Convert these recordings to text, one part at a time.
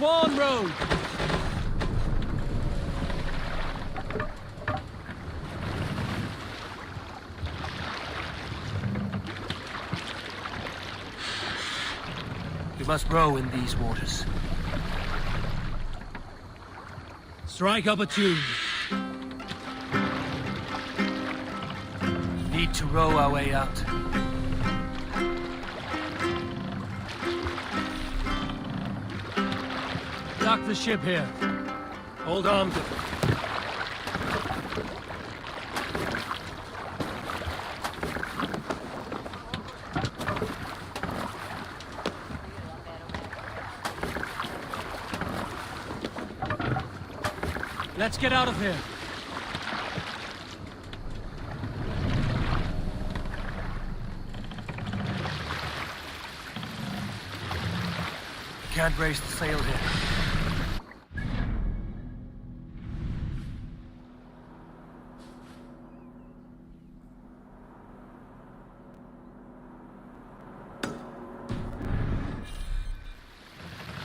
Swan Road! We must row in these waters. Strike up a tune. Need to row our way out. Dock the ship here. Hold on. Let's get out of here. Can't raise the sail here.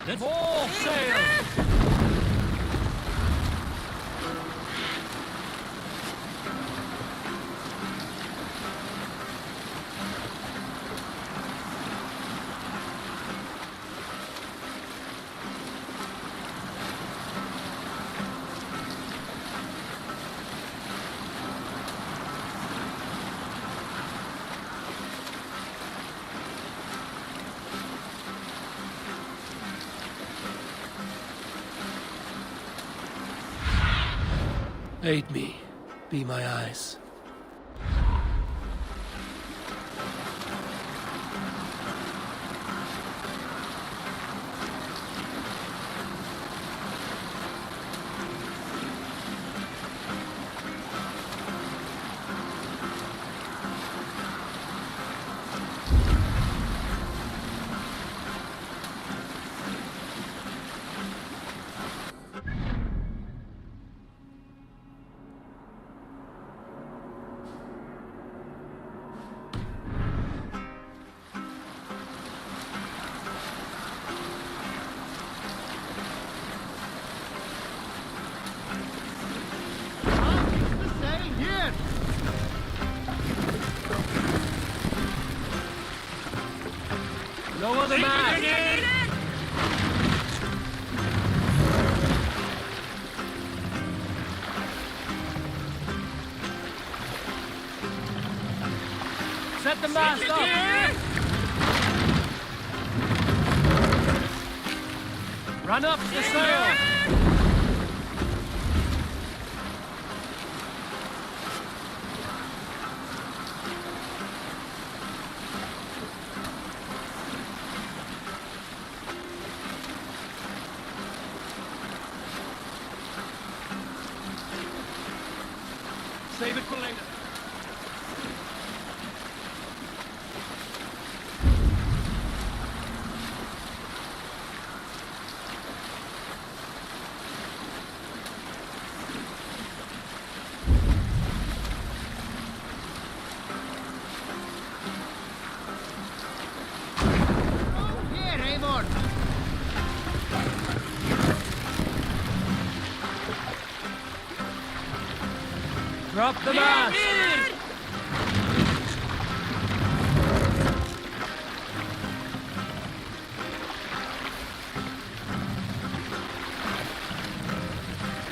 Let's all sail! Aid me. Be my eyes. Lower the mast! Set the mast up! Run up the sail! Save it for later. Drop the mast!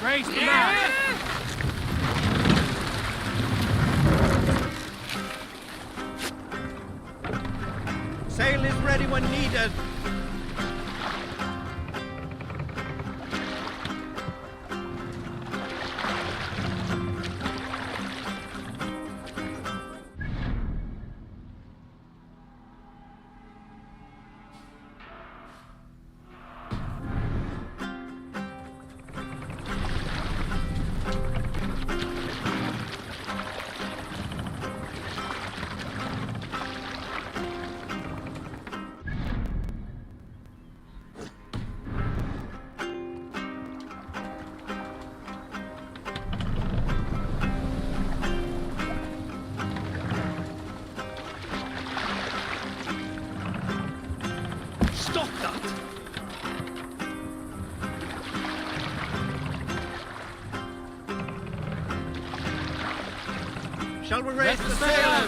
Raise the mast! Sail is ready when needed. Shall we raise Let the the sail? sail.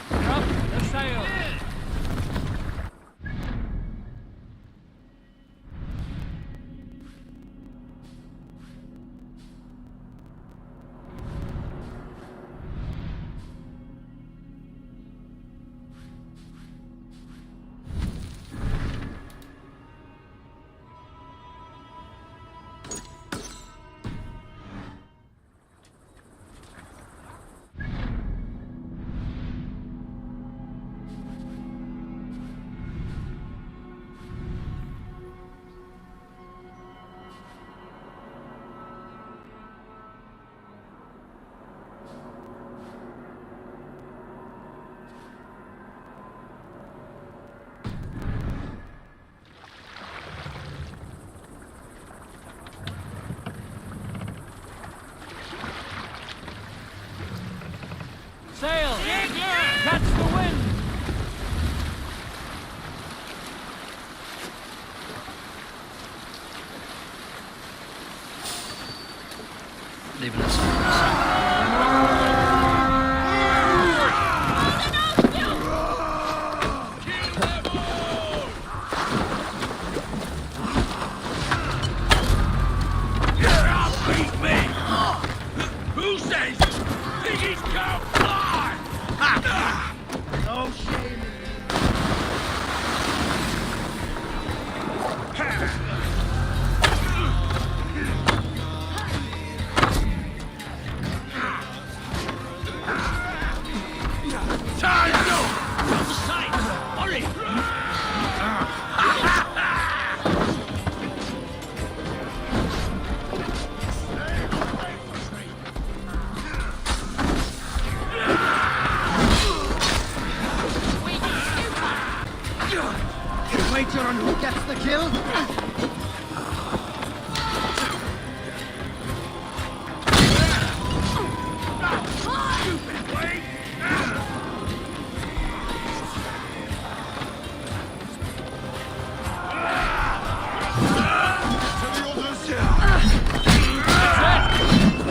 Drop the sail. Sail! Catch the wind! Leaving us. Who says? Think he's come? Fly! No shame in Time to go! From sight! Hurry! wager on who gets the kill?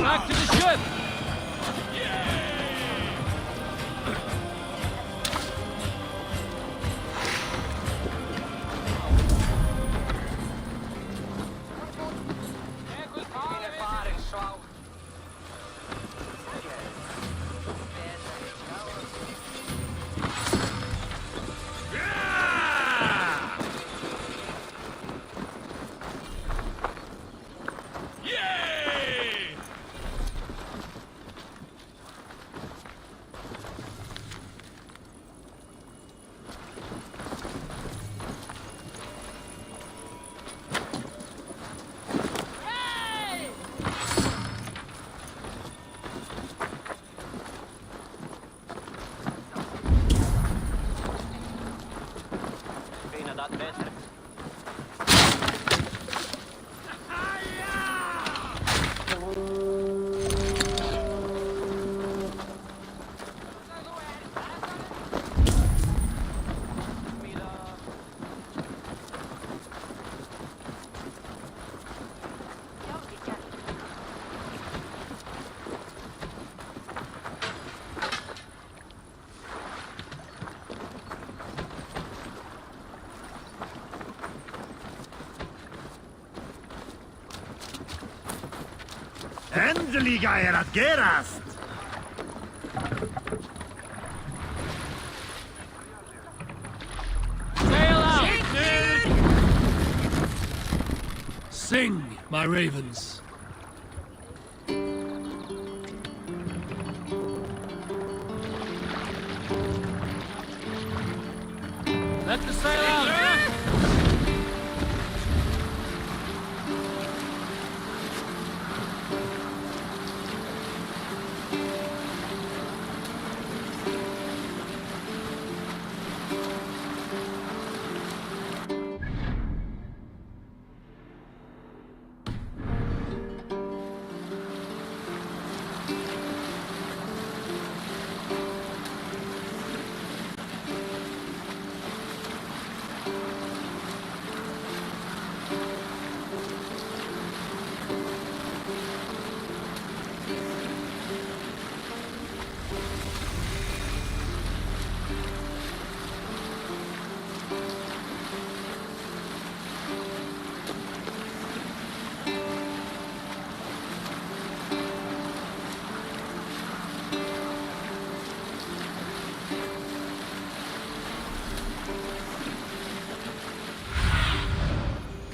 Back to the ship! Endelig är att gerast! Sail out! Sing, my ravens. Let the sail out!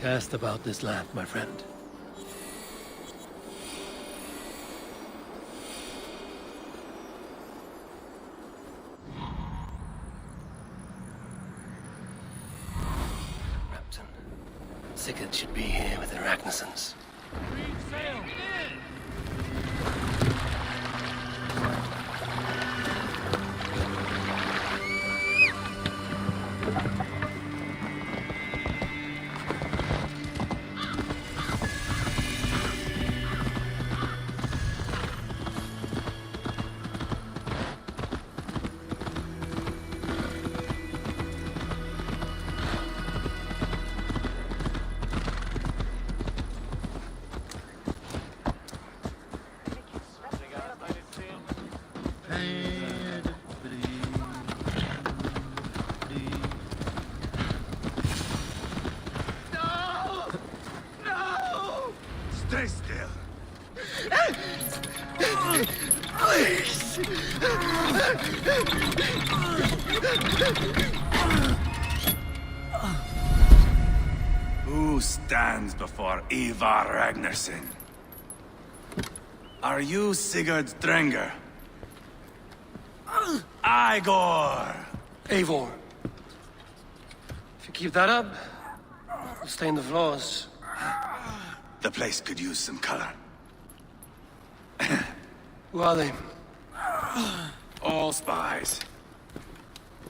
Cast about this land, my friend. Captain, Sigurd should be here with the Ragnarsons. Sail! Stay still. Who stands before Ivar Ragnarsson? Are you Sigurd Drenger? Igor! Eivor. If you keep that up, you'll stain the floors. The place could use some color. Who are they? All spies.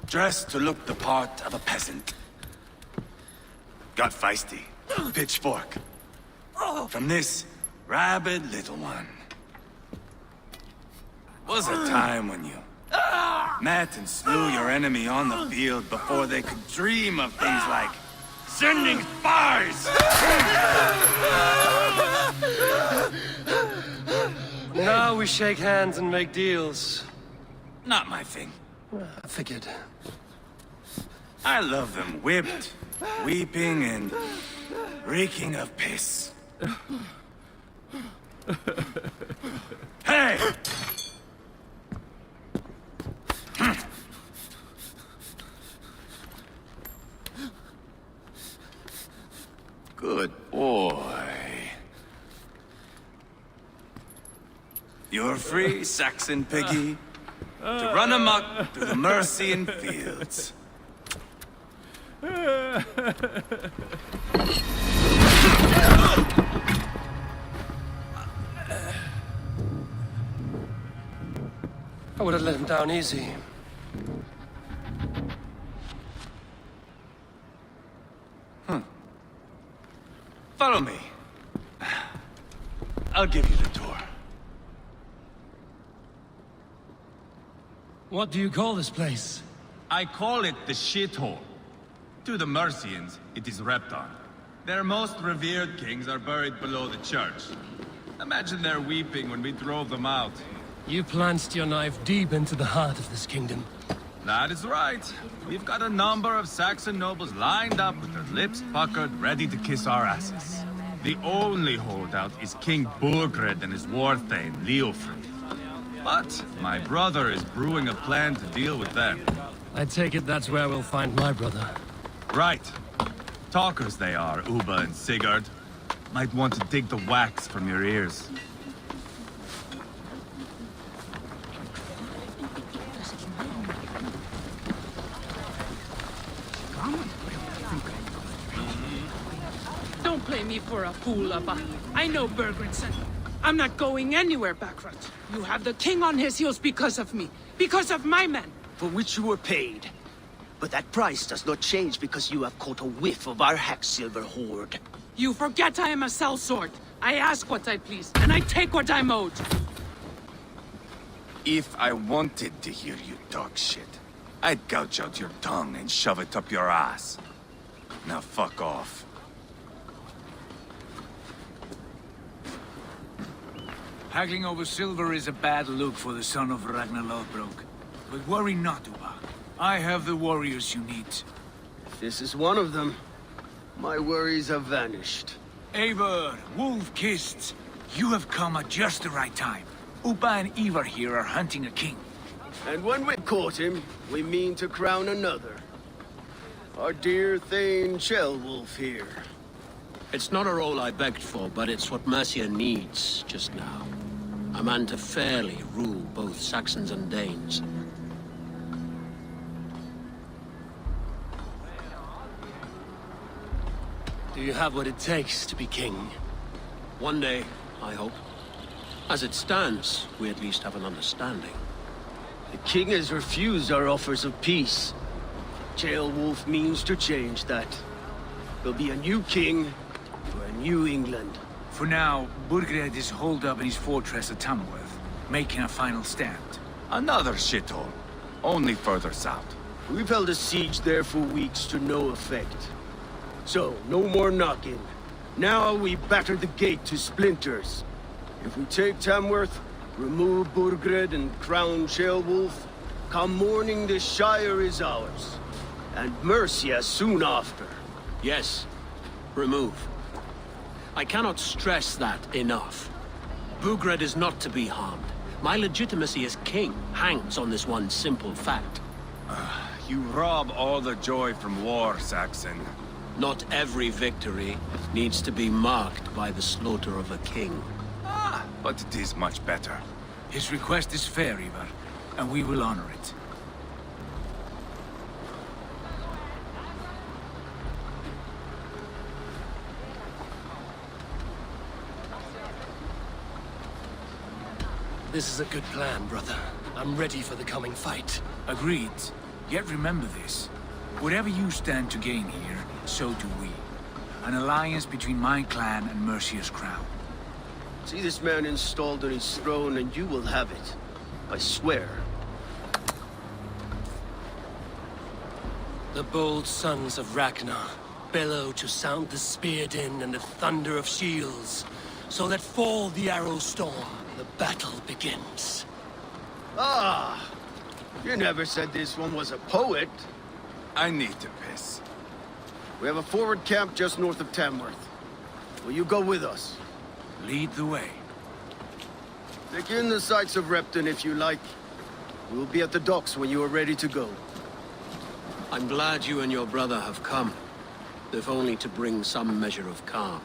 Dressed to look the part of a peasant. Got feisty. Pitchfork. From this rabid little one. Was a time when you met and slew your enemy on the field before they could dream of things like sending spies! Now we shake hands and make deals. Not my thing. I figured. I love them whipped, weeping, and reeking of piss. Hey! Good boy. You're free, Saxon piggy, to run amok through the Mercian fields. I would have let him down easy. Follow me. I'll give you the tour. What do you call this place? I call it the shithole. To the Mercians, it is Repton. Their most revered kings are buried below the church. Imagine their weeping when we drove them out. You plunged your knife deep into the heart of this kingdom. That is right. We've got a number of Saxon nobles lined up with their lips puckered, ready to kiss our asses. The only holdout is King Burgred and his war-thane, Leofrid. But my brother is brewing a plan to deal with them. I take it that's where we'll find my brother. Right. Talkers they are, Uba and Sigurd. Might want to dig the wax from your ears. play me for a fool, Abba. I know Bergrenson. I'm not going anywhere backward. You have the king on his heels because of me. Because of my men. For which you were paid. But that price does not change because you have caught a whiff of our Hacksilver hoard. You forget I am a sellsword. I ask what I please, and I take what I'm owed. If I wanted to hear you talk shit, I'd gouge out your tongue and shove it up your ass. Now fuck off. Haggling over silver is a bad look for the son of Ragnar Lothbrok. But worry not, Uba. I have the warriors you need. This is one of them. My worries have vanished. Eivor, Wolf-Kissed, you have come at just the right time. Uba and Ivar here are hunting a king. And when we caught him, we mean to crown another. Our dear Thane Shellwolf here. It's not a role I begged for, but it's what Mercia needs just now. A man to fairly rule both Saxons and Danes. Do you have what it takes to be king? One day, I hope. As it stands, we at least have an understanding. The king has refused our offers of peace. Shellwolf means to change that. There'll be a new king for a new England. For now, Burgred is holed up in his fortress at Tamworth, making a final stand. Another shithole. Only further south. We've held a siege there for weeks to no effect. So, no more knocking. Now we batter the gate to splinters. If we take Tamworth, remove Burgred and crown Shellwolf, come morning the Shire is ours. And Mercia soon after. Yes, remove. I cannot stress that enough. Burgred is not to be harmed. My legitimacy as king hangs on this one simple fact. You rob all the joy from war, Saxon. Not every victory needs to be marked by the slaughter of a king. But it is much better. His request is fair, Ivar, and we will honor it. This is a good plan, brother. I'm ready for the coming fight. Agreed. Yet remember this. Whatever you stand to gain here, so do we. An alliance between my clan and Mercia's crown. See this man installed on his throne and you will have it. I swear. The bold sons of Ragnar bellow to sound the spear din and the thunder of shields, so that fall the arrow storm, the battle begins. Ah! You never said this one was a poet. I need to piss. We have a forward camp just north of Tamworth. Will you go with us? Lead the way. Take in the sights of Repton if you like. We'll be at the docks when you are ready to go. I'm glad you and your brother have come, if only to bring some measure of calm.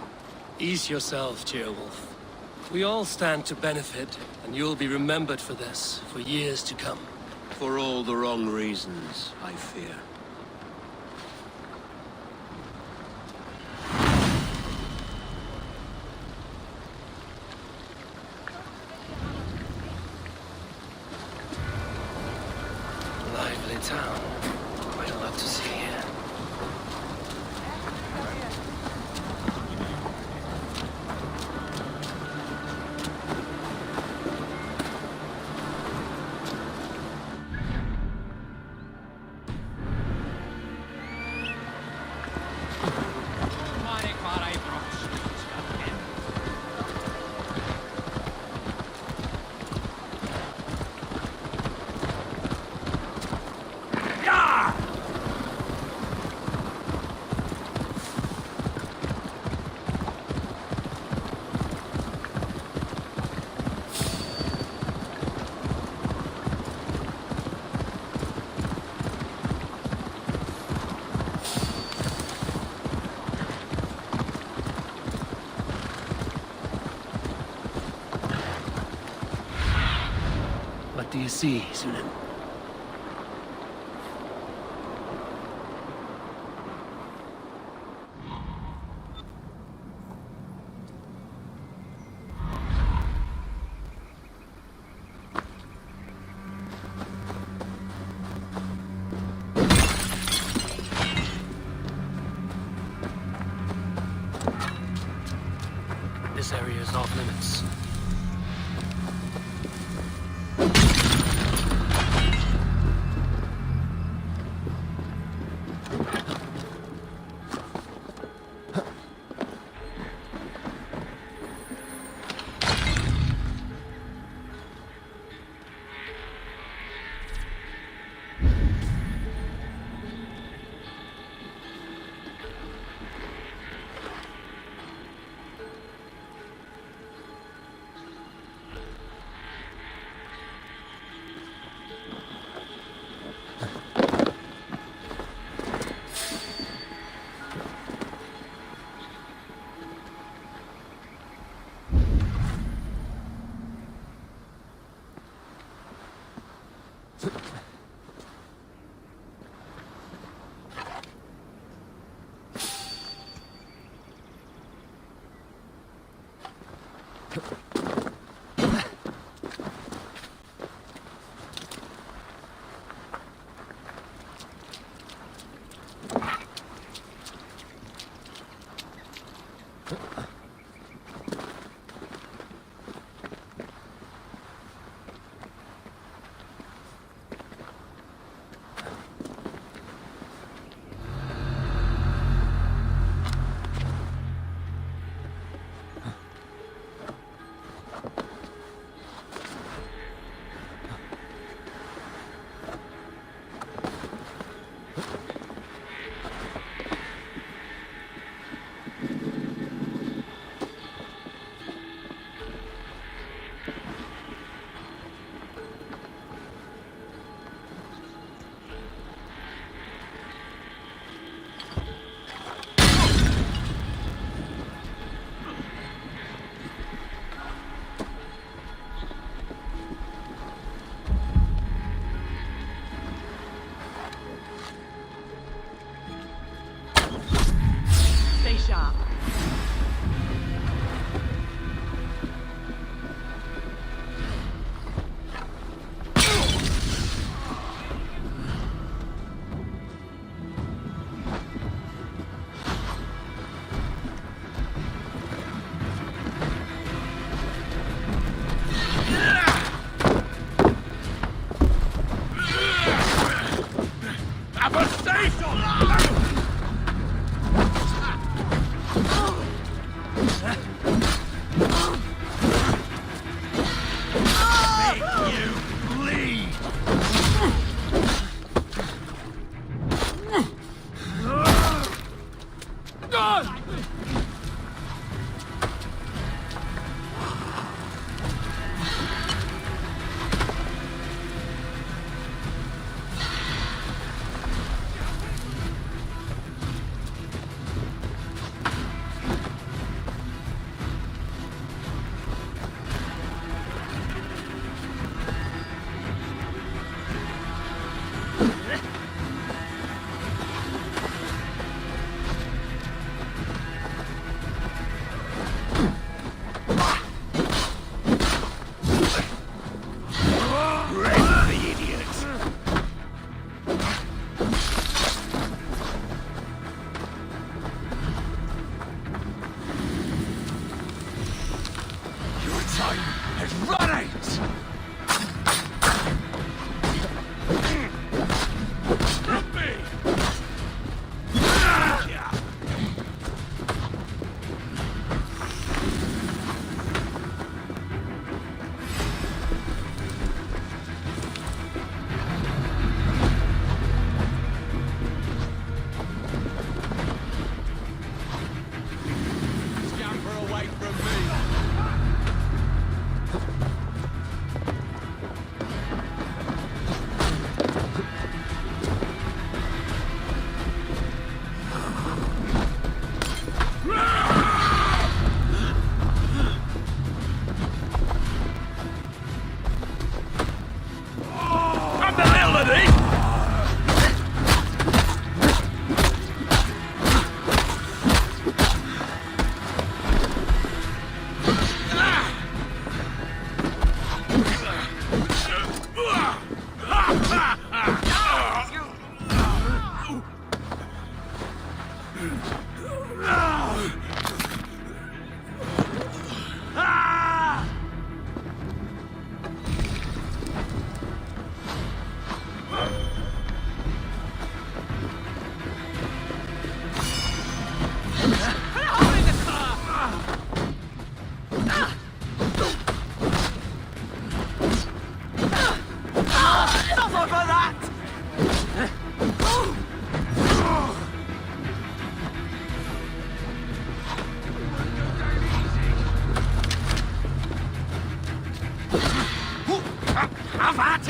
Ease yourself, Ceolwulf. We all stand to benefit, and you'll be remembered for this, for years to come. For all the wrong reasons, I fear. Lively town. Quite a lot to see here. What do you see, Sunan? is off limits. Stay sharp.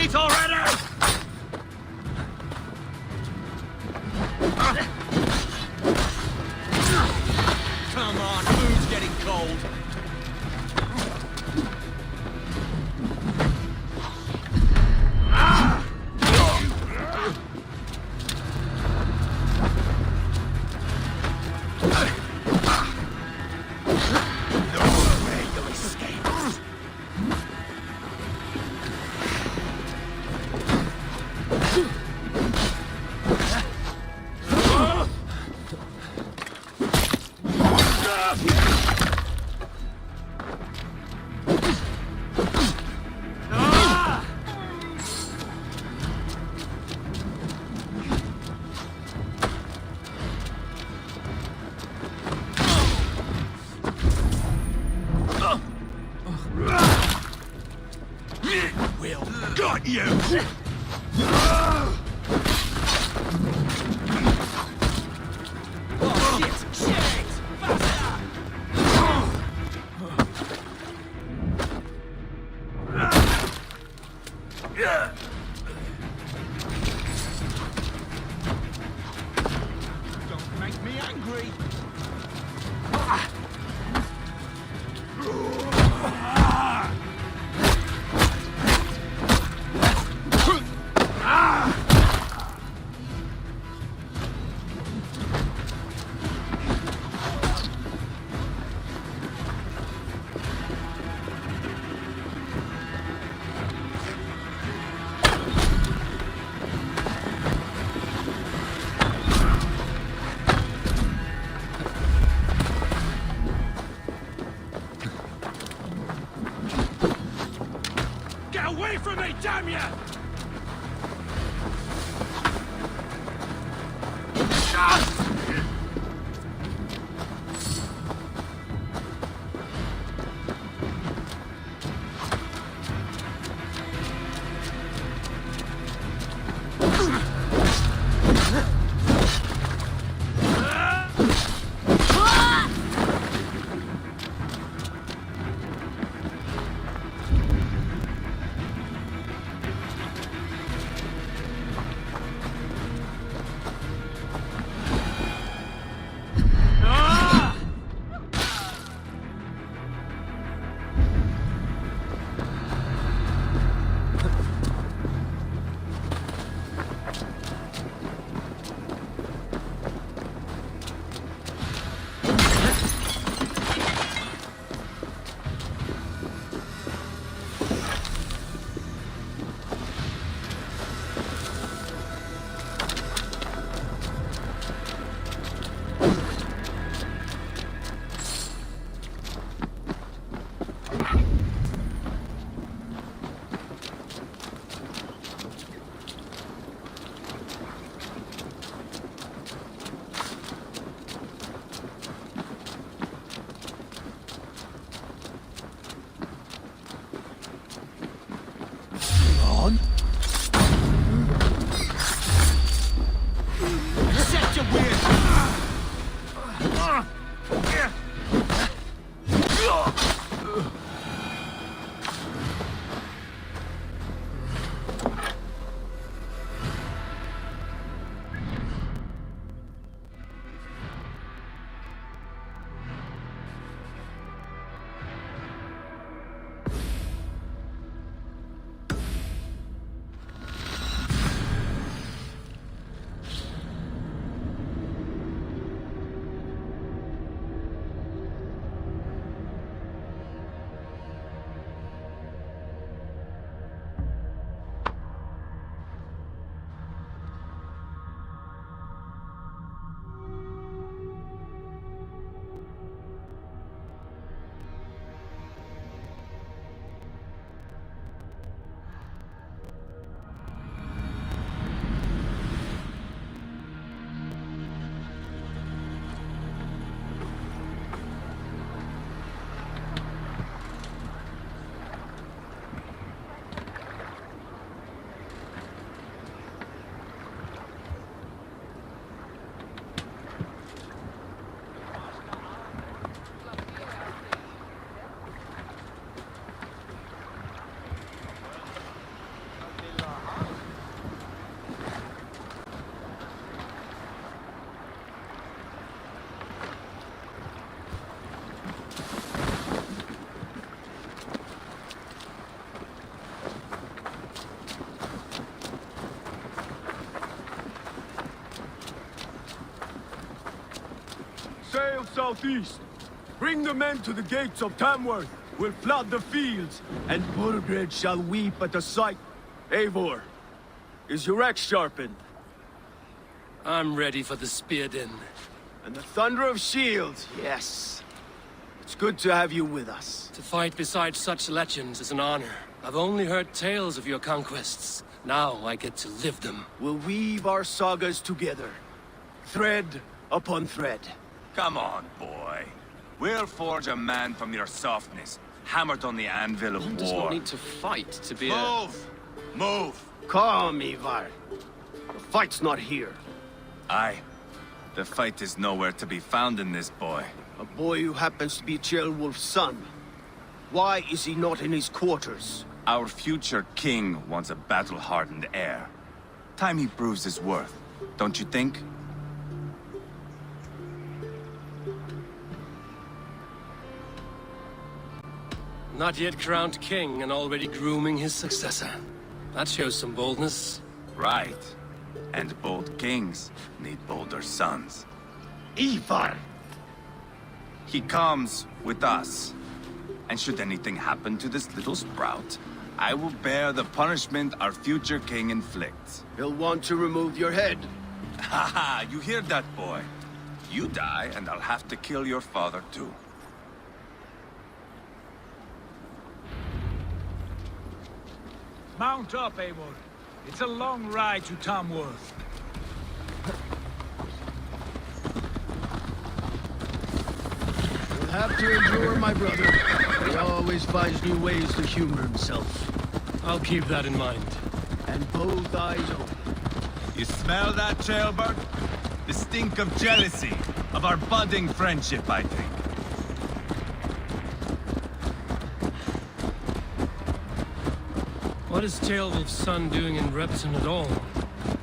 feet already! Come on, food's getting cold. Got you! Don't make me angry! Get away from me, damn you! sail southeast. Bring the men to the gates of Tamworth. We'll flood the fields, and Burgred shall weep at the sight. Eivor, is your axe sharpened? I'm ready for the spear din. And the thunder of shields, yes. It's good to have you with us. To fight beside such legends is an honor. I've only heard tales of your conquests. Now I get to live them. We'll weave our sagas together, thread upon thread. Come on, boy. We'll forge a man from your softness, hammered on the anvil of One does war. not need to fight to be a... Move! Move! Calm, Ivar. The fight's not here. Aye. The fight is nowhere to be found in this boy. A boy who happens to be Ceolwulf's son. Why is he not in his quarters? Our future king wants a battle-hardened heir. Time he proves his worth, don't you think? Not yet crowned king and already grooming his successor. That shows some boldness. Right. And bold kings need bolder sons. Ivar! He comes with us. And should anything happen to this little sprout, I will bear the punishment our future king inflicts. He'll want to remove your head. Haha, you hear that, boy? You die, and I'll have to kill your father, too. Mount up, Eivor. It's a long ride to Tamworth. You'll have to endure, my brother. He always finds new ways to humor himself. I'll keep that in mind. And both eyes open. You smell that, Ceolbert? The stink of jealousy, of our budding friendship, I think. What is Ceolwulf's son doing in Repton at all?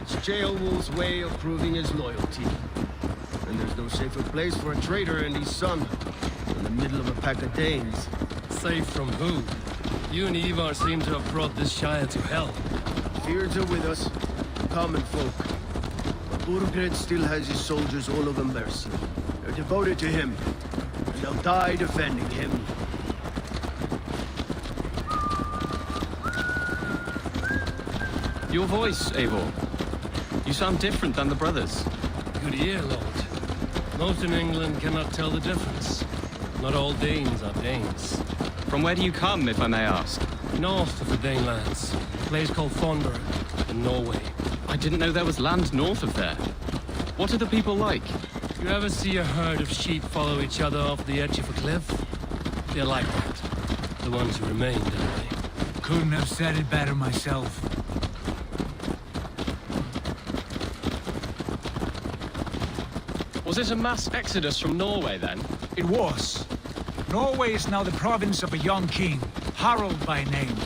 It's Ceolwulf's way of proving his loyalty. And there's no safer place for a traitor and his son in the middle of a pack of Danes. Safe from who? You and Ivar seem to have brought this Shire to hell. Fears are with us, common folk. But Burgred still has his soldiers all over Mercia. They're devoted to him, and they'll die defending him. Your voice, Eivor. You sound different than the brothers. Good ear, Lord. Most in England cannot tell the difference. Not all Danes are Danes. From where do you come, if I may ask? North of the Danelands, a place called Thornburg, in Norway. I didn't know there was land north of there. What are the people like? You ever see a herd of sheep follow each other off the edge of a cliff? They're like that. The ones who remained, anyway. Couldn't have said it better myself. Was it a mass exodus from Norway, then? It was. Norway is now the province of a young king, Harald by name.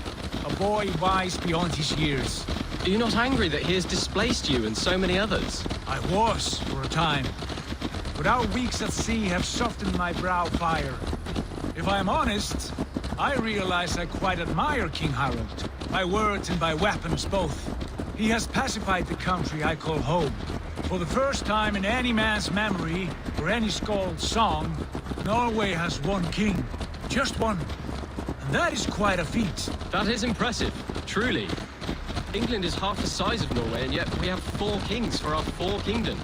A boy wise beyond his years. Are you not angry that he has displaced you and so many others? I was, for a time. But our weeks at sea have softened my brow fire. If I am honest, I realize I quite admire King Harald. By words and by weapons both. He has pacified the country I call home. For the first time in any man's memory, or any skald's song, Norway has one king. Just one. And that is quite a feat. That is impressive, truly. England is half the size of Norway, and yet we have 4 kings for our 4 kingdoms.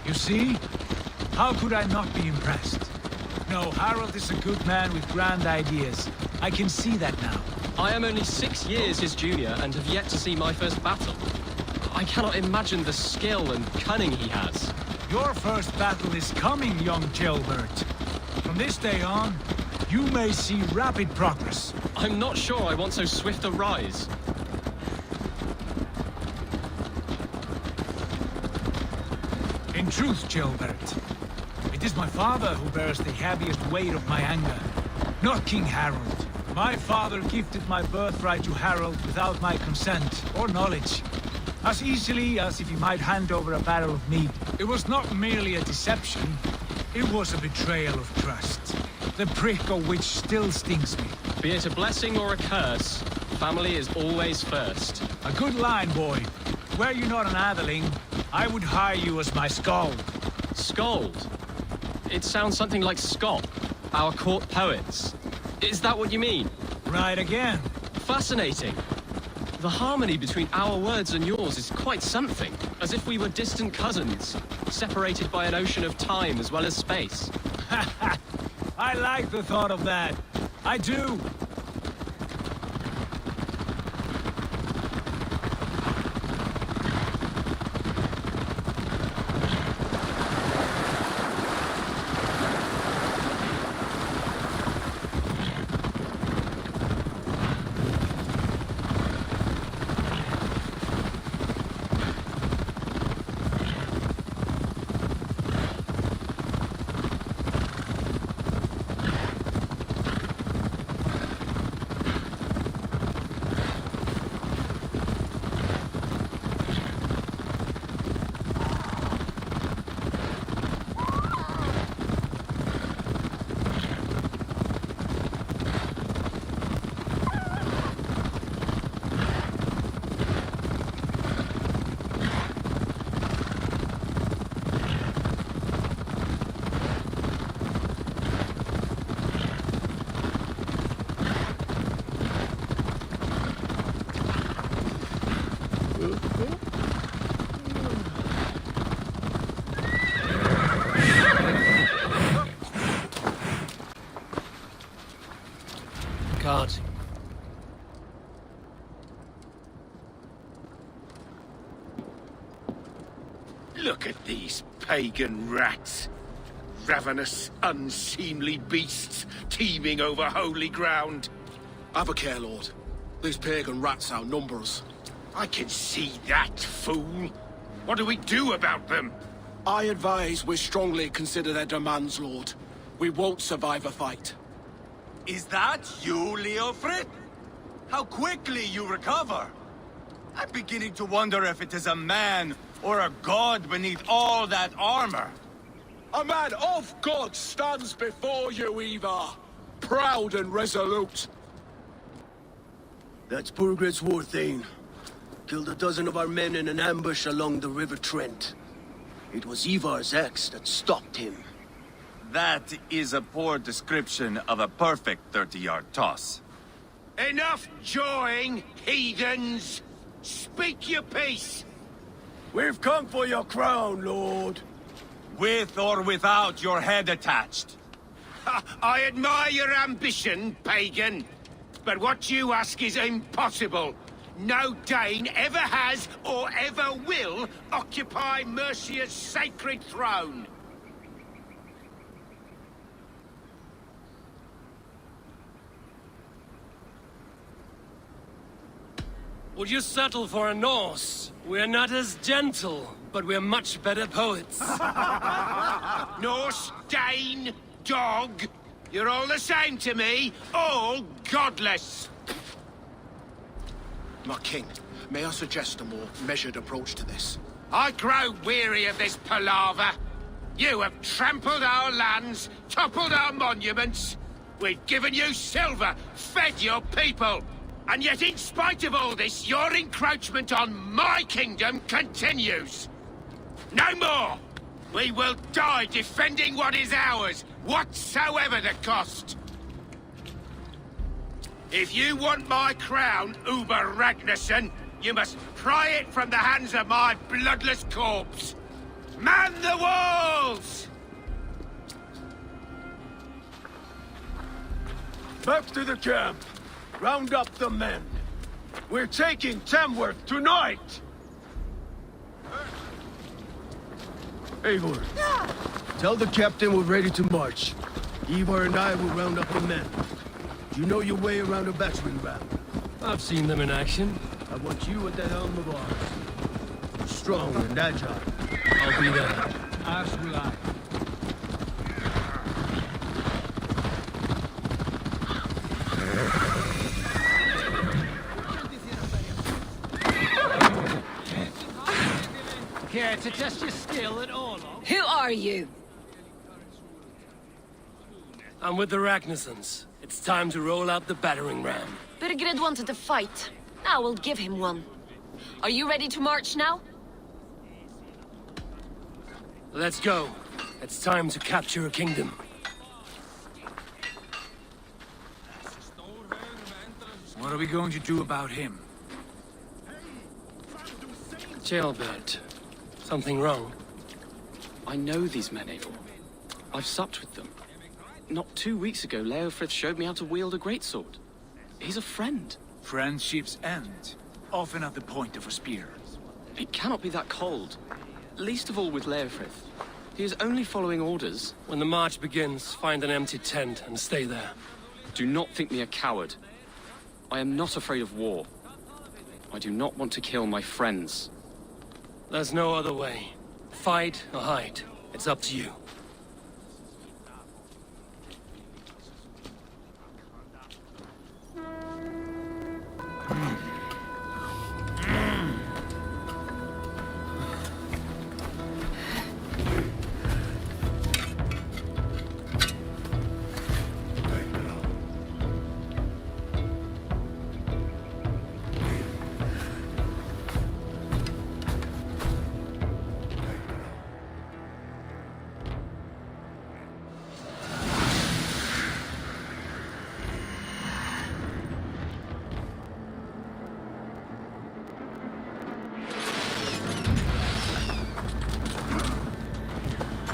You see? How could I not be impressed? No, Harald is a good man with grand ideas. I can see that now. I am only 6 years his junior and have yet to see my first battle. I cannot imagine the skill and cunning he has. Your first battle is coming, young Ceolbert. From this day on, you may see rapid progress. I'm not sure I want so swift a rise. In truth, Ceolbert, it is my father who bears the heaviest weight of my anger, not King Harald. My father gifted my birthright to Harald without my consent or knowledge. As easily as if he might hand over a barrel of meat. It was not merely a deception, it was a betrayal of trust. The prick of which still stings me. Be it a blessing or a curse, family is always first. A good line, boy. Were you not an atheling, I would hire you as my skald. Skald? It sounds something like Scott, our court poets. Is that what you mean? Right again. Fascinating. The harmony between our words and yours is quite something. As if we were distant cousins, separated by an ocean of time as well as space. I like the thought of that. I do. God. Look at these pagan rats. Ravenous, unseemly beasts teeming over holy ground. Have a care, Lord. These pagan rats outnumber us. I can see that, fool. What do we do about them? I advise we strongly consider their demands, Lord. We won't survive a fight. Is that you, Leofrid? How quickly you recover! I'm beginning to wonder if it is a man or a god beneath all that armor. A man of God stands before you, Ivar. Proud and resolute. That's Burgred's Warthane. Killed a dozen of our men in an ambush along the River Trent. It was Ivar's axe that stopped him. That is a poor description of a perfect 30-yard toss. Enough jawing, heathens! Speak your piece! We've come for your crown, Lord. With or without your head attached. Ha, I admire your ambition, pagan. But what you ask is impossible. No Dane ever has or ever will occupy Mercia's sacred throne. Would you settle for a Norse? We're not as gentle, but we're much better poets. Norse, Dane, dog. You're all the same to me. All godless. My king, may I suggest a more measured approach to this? I grow weary of this palaver. You have trampled our lands, toppled our monuments. We've given you silver, fed your people. And yet, in spite of all this, your encroachment on my kingdom continues. No more! We will die defending what is ours, whatsoever the cost. If you want my crown, Uber Ragnarsson, you must pry it from the hands of my bloodless corpse. Man the walls! Back to the camp. Round up the men. We're taking Tamworth tonight! Eivor, tell the captain we're ready to march. Ivar and I will round up the men. Do you know your way around a battering ram? I've seen them in action. I want you at the helm of ours. Strong and agile. I'll be there. As will I. Care to test your skill at all? Who are you? I'm with the Ragnarssons. It's time to roll out the battering ram. Burgred wanted to fight. Now we'll give him one. Are you ready to march now? Let's go. It's time to capture a kingdom. What are we going to do about him? Jailbird. Something wrong? I know these men, Eivor. I've supped with them. Not 2 weeks ago, Leofrith showed me how to wield a greatsword. He's a friend. Friendships end, often at the point of a spear. It cannot be that cold. Least of all with Leofrith. He is only following orders. When the march begins, find an empty tent and stay there. Do not think me a coward. I am not afraid of war. I do not want to kill my friends. There's no other way. Fight or hide. It's up to you.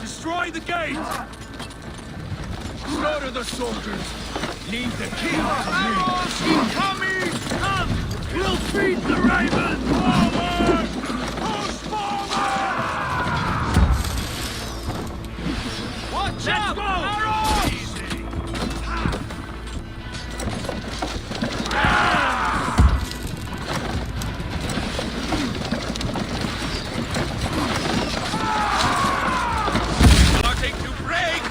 Destroy the gate! Slaughter the soldiers! Leave the king out of me! Incoming! Come! We'll feed the ravens! Forward! Push forward! Watch out! Arrows! Easy! Starting to break!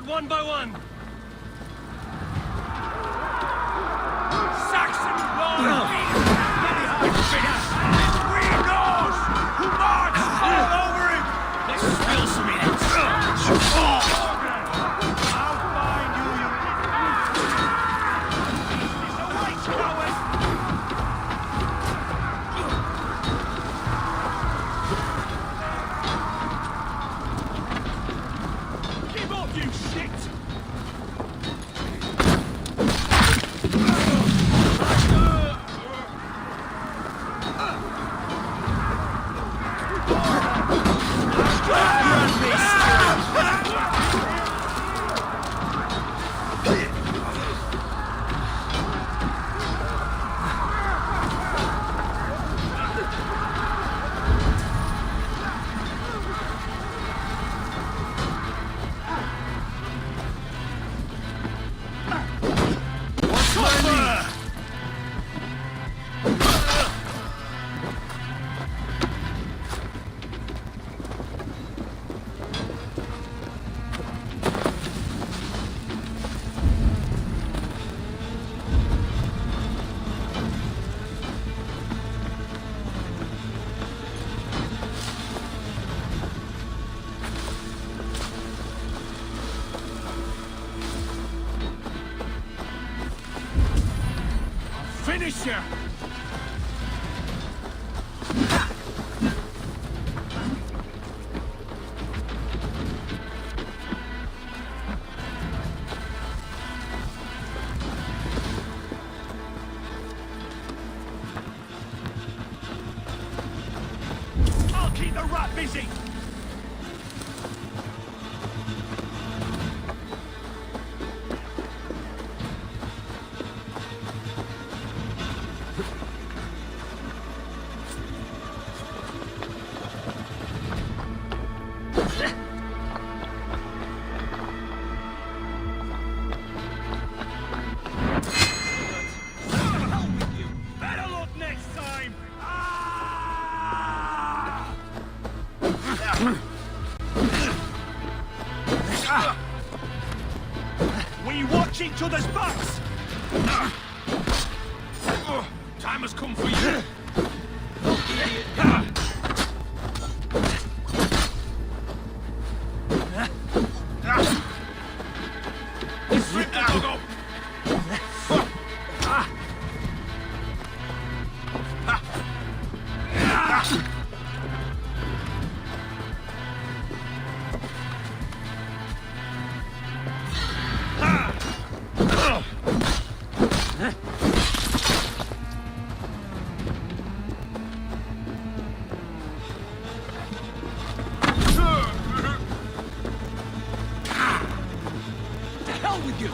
out one by one! Saxon Lord! Weirdos! Who marched all over him! Let's spill some in it! I'll find you, you white coward! Give up, you shit! Finish you! I'll keep the rat busy! We watch each other's backs! Time has come for you! Rip the dog up! With you.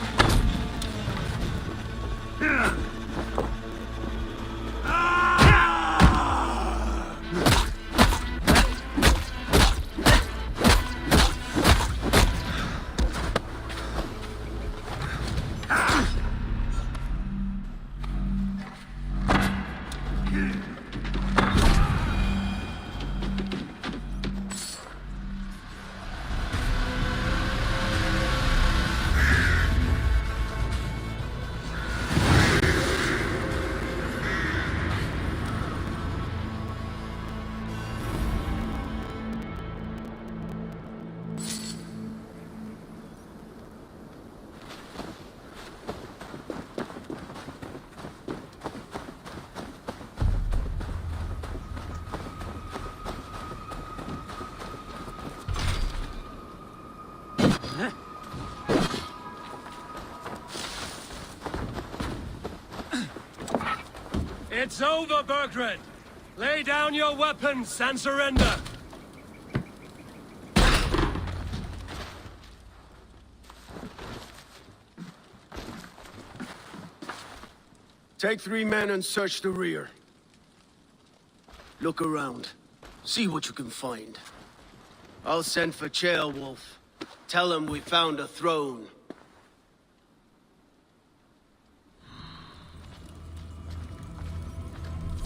It's over, Burgred! Lay down your weapons and surrender! Take 3 men and search the rear. Look around. See what you can find. I'll send for Ceolwulf. Tell him we found a throne.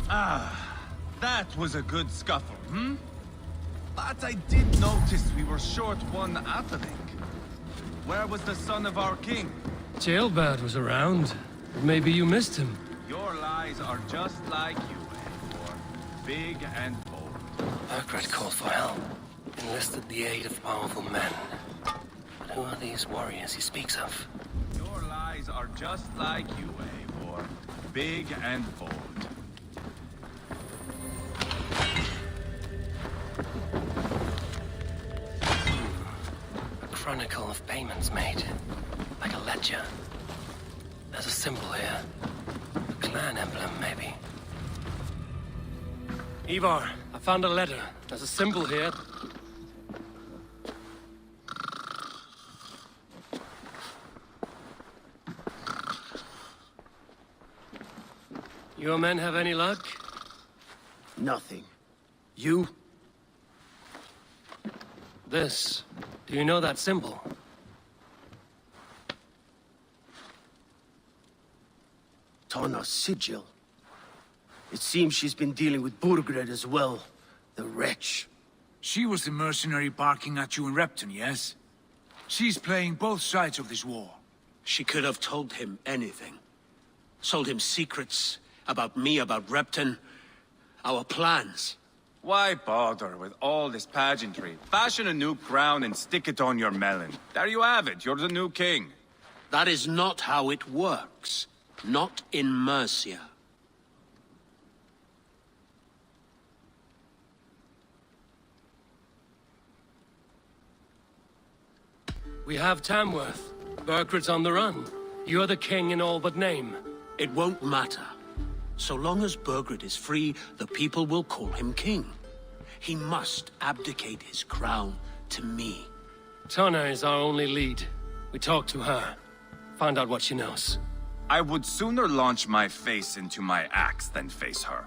Ah, that was a good scuffle, hmm? But I did notice we were short one atheling. Where was the son of our king? Jailbird was around. Maybe you missed him. Your lies are just like you, Eivor. Big and bold. Burgred called for help. Enlisted the aid of powerful men. But who are these warriors he speaks of? Your lies are just like you, Eivor. Big and bold. A chronicle of payments made. Like a ledger. There's a symbol here. A clan emblem, maybe. Ivar, I found a letter. There's a symbol here. Your men have any luck? Nothing. You? This. Do you know that symbol? Tana's sigil. It seems she's been dealing with Burgred as well. The wretch. She was the mercenary barking at you in Repton, yes? She's playing both sides of this war. She could have told him anything. Sold him secrets about me, about Repton, our plans. Why bother with all this pageantry? Fashion a new crown and stick it on your melon. There you have it, you're the new king. That is not how it works. Not in Mercia. We have Tamworth. Burgred's on the run. You're the king in all but name. It won't matter. So long as Burgred is free, the people will call him king. He must abdicate his crown to me. Tana is our only lead. We talk to her. Find out what she knows. I would sooner launch my face into my axe than face her.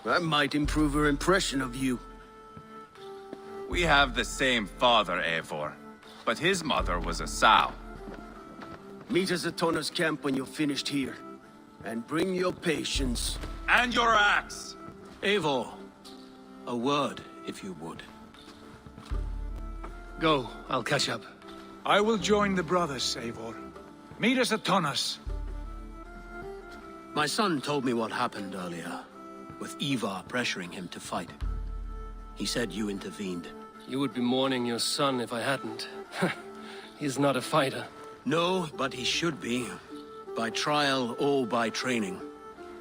That might improve her impression of you. We have the same father, Eivor. But his mother was a sow. Meet us at Tana's camp when you're finished here. And bring your patience. And your axe! Eivor, a word, if you would. Go, I'll catch up. I will join the brothers, Eivor. Meet us at Tana's. My son told me what happened earlier, with Ivar pressuring him to fight. He said you intervened. You would be mourning your son if I hadn't. He's not a fighter. No, but he should be. By trial or by training.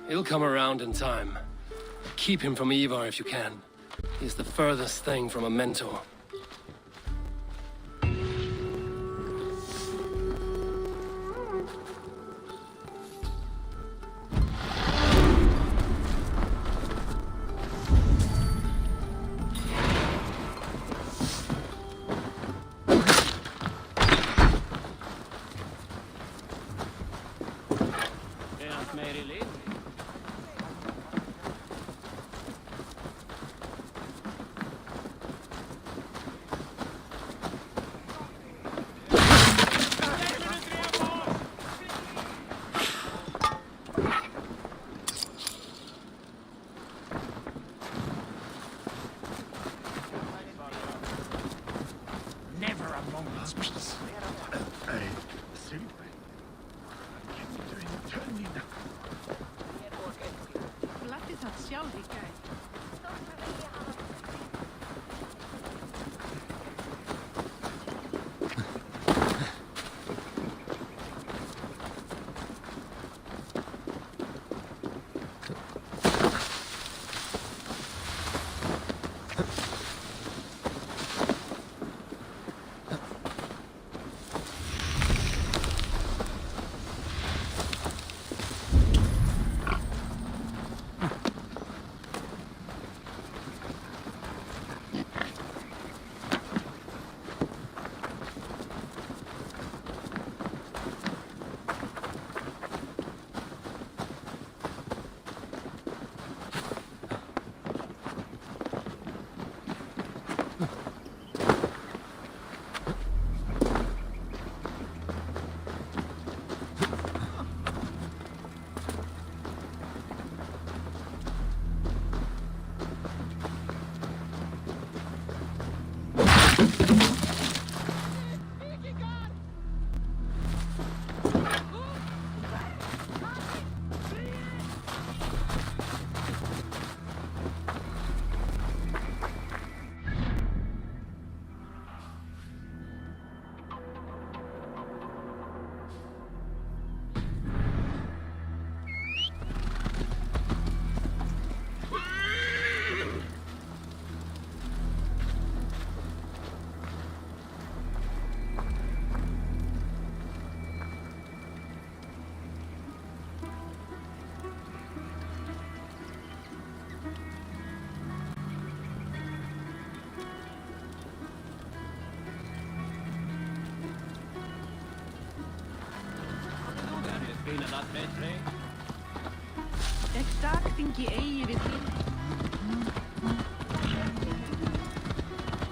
He'll come around in time. Keep him from Ivar if you can. He's the furthest thing from a mentor.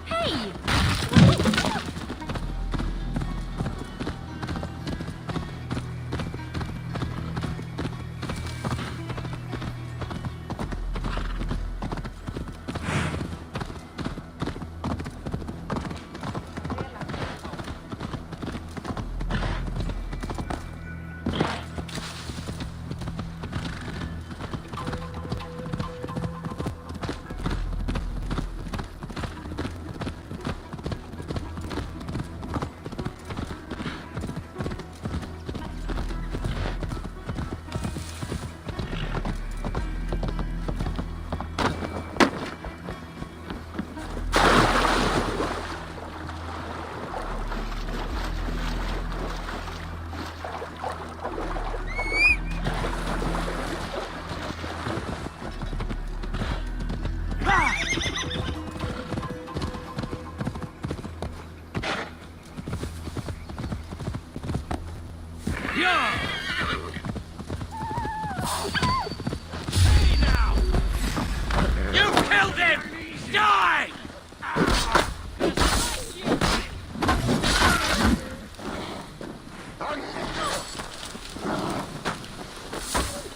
Hey!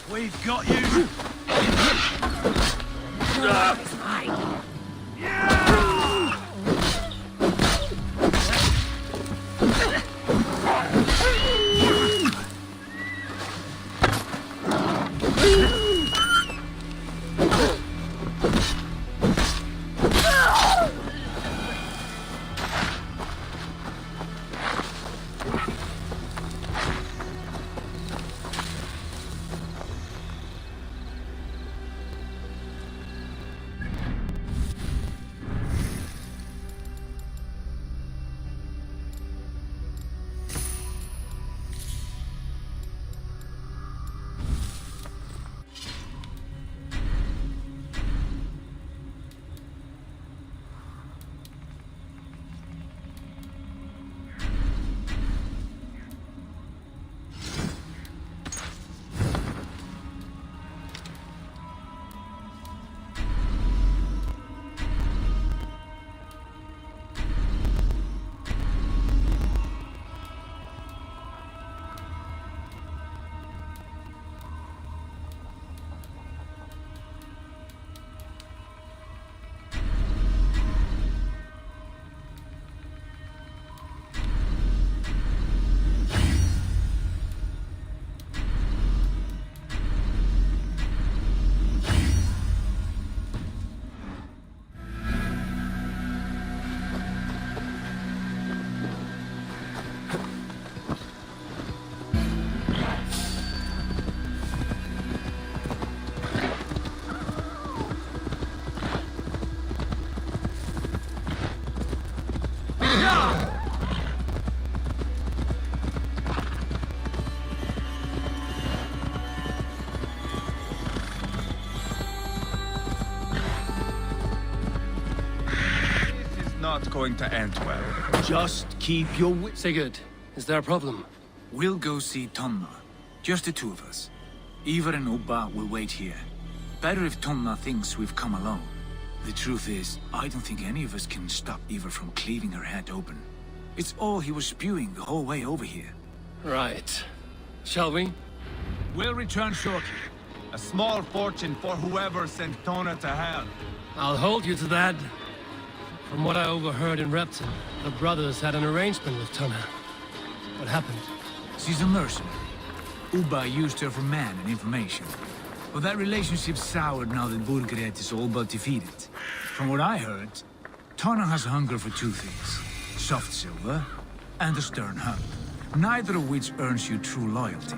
We've got you! Not going to end well. Just keep your wits. Sigurd, is there a problem? We'll go see Tonna. Just the two of us. Ivar and Ubba will wait here. Better if Tonna thinks we've come alone. The truth is, I don't think any of us can stop Ivar from cleaving her head open. It's all he was spewing the whole way over here. Right. Shall we? We'll return shortly. A small fortune for whoever sent Tona to hell. I'll hold you to that. From what I overheard in Repton, the brothers had an arrangement with Tonna. What happened? She's a mercenary. Ubba used her for man and information. But that relationship soured now that Burgred is all but defeated. From what I heard, Tonna has a hunger for two things. Soft silver and a stern hug. Neither of which earns you true loyalty.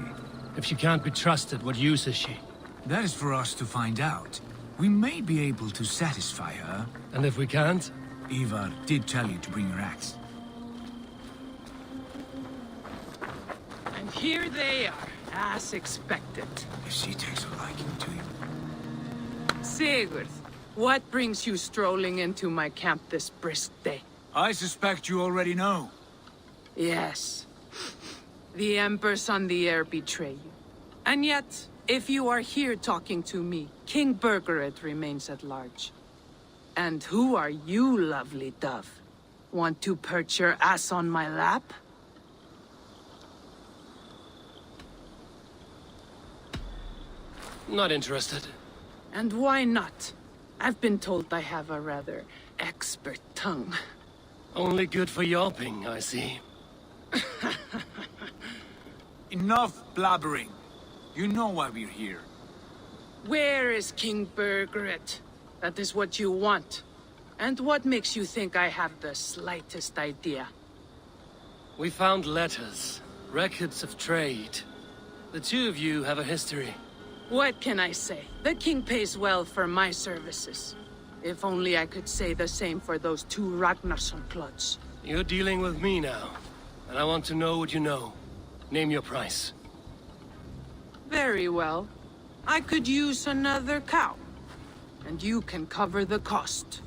If she can't be trusted, what use is she? That is for us to find out. We may be able to satisfy her. And if we can't? Ivar did tell you to bring your axe. And here they are, as expected. If she takes a liking to you. Sigurd, what brings you strolling into my camp this brisk day? I suspect you already know. Yes. The Embers on the air betray you. And yet, if you are here talking to me, King Burgered remains at large. And who are you, lovely dove? Want to perch your ass on my lap? Not interested. And why not? I've been told I have a rather expert tongue. Only good for yelping, I see. Enough blabbering. You know why we're here. Where is King Burgered? That is what you want. And what makes you think I have the slightest idea? We found letters, records of trade. The two of you have a history. What can I say? The king pays well for my services. If only I could say the same for those two Ragnarsson clods. You're dealing with me now, and I want to know what you know. Name your price. Very well. I could use another cow. And you can cover the cost.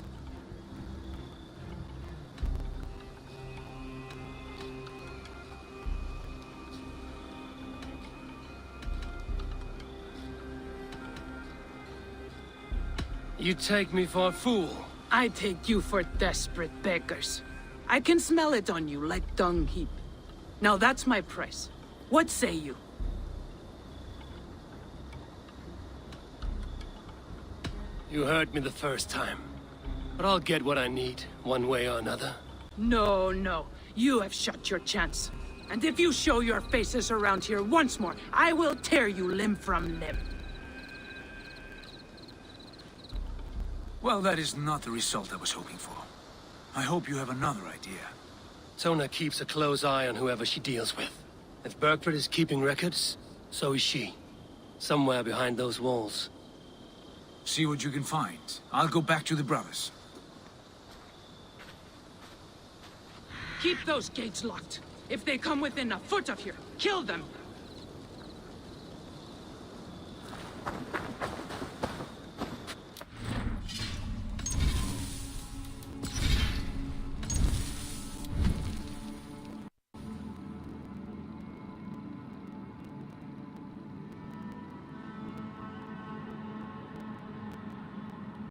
You take me for a fool. I take you for desperate beggars. I can smell it on you like dung heap. Now that's my price. What say you? You heard me the first time. But I'll get what I need, one way or another. No, no. You have shot your chance. And if you show your faces around here once more, I will tear you limb from limb. Well, that is not the result I was hoping for. I hope you have another idea. Tona keeps a close eye on whoever she deals with. If Burkford is keeping records, so is she. Somewhere behind those walls. See what you can find. I'll go back to the brothers. Keep those gates locked. If they come within a foot of here, kill them.